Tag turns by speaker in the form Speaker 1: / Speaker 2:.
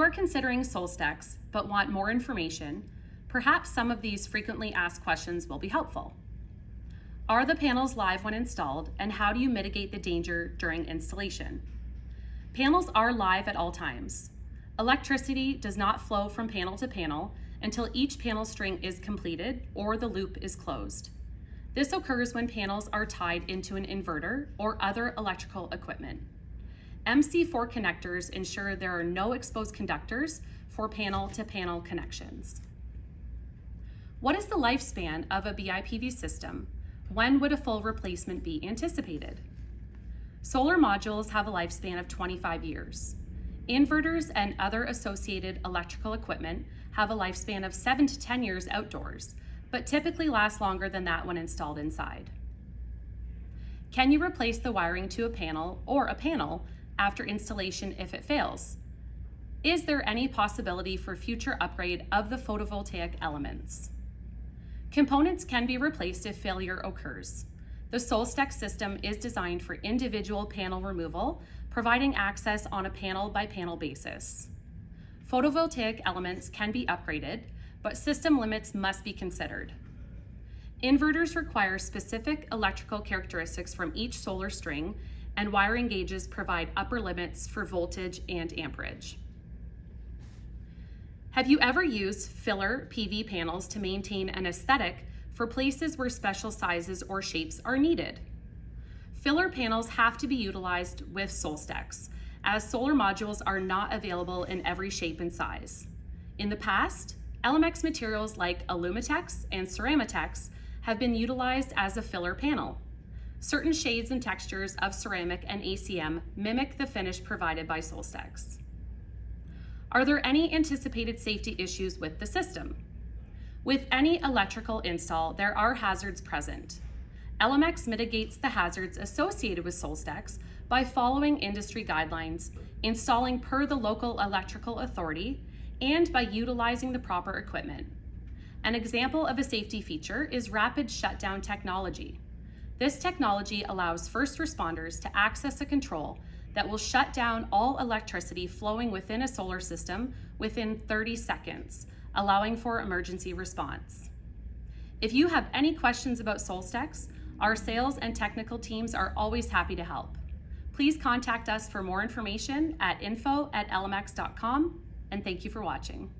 Speaker 1: are considering Solstex but want more information, perhaps some of these frequently asked questions will be helpful. Are the panels live when installed, and how do you mitigate the danger during installation? Panels are live at all times. Electricity does not flow from panel to panel until each panel string is completed or the loop is closed. This occurs when panels are tied into an inverter or other electrical equipment. MC4 connectors ensure there are no exposed conductors for panel-to-panel connections. What is the lifespan of a BIPV system? When would a full replacement be anticipated? Solar modules have a lifespan of 25 years. Inverters and other associated electrical equipment have a lifespan of 7 to 10 years outdoors, but typically last longer than that when installed inside. Can you replace the wiring to a panel or a panel after installation if it fails? Is there any possibility for future upgrade of the photovoltaic elements? Components can be replaced if failure occurs. The Solstex system is designed for individual panel removal, providing access on a panel-by-panel basis. Photovoltaic elements can be upgraded, but system limits must be considered. Inverters require specific electrical characteristics from each solar string, and wiring gauges provide upper limits for voltage and amperage. Have you ever used filler PV panels to maintain an aesthetic for places where special sizes or shapes are needed? Filler panels have to be utilized with Solstex, as solar modules are not available in every shape and size. In the past, Elemex materials like Alumitex and Ceramitex have been utilized as a filler panel. Certain shades and textures of ceramic and ACM mimic the finish provided by Solstex. Are there any anticipated safety issues with the system? With any electrical install, there are hazards present. Elemex mitigates the hazards associated with Solstex by following industry guidelines, installing per the local electrical authority, and by utilizing the proper equipment. An example of a safety feature is rapid shutdown technology. This technology allows first responders to access a control that will shut down all electricity flowing within a solar system within 30 seconds, allowing for emergency response. If you have any questions about Solstex, our sales and technical teams are always happy to help. Please contact us for more information at info@elemex.com, and thank you for watching.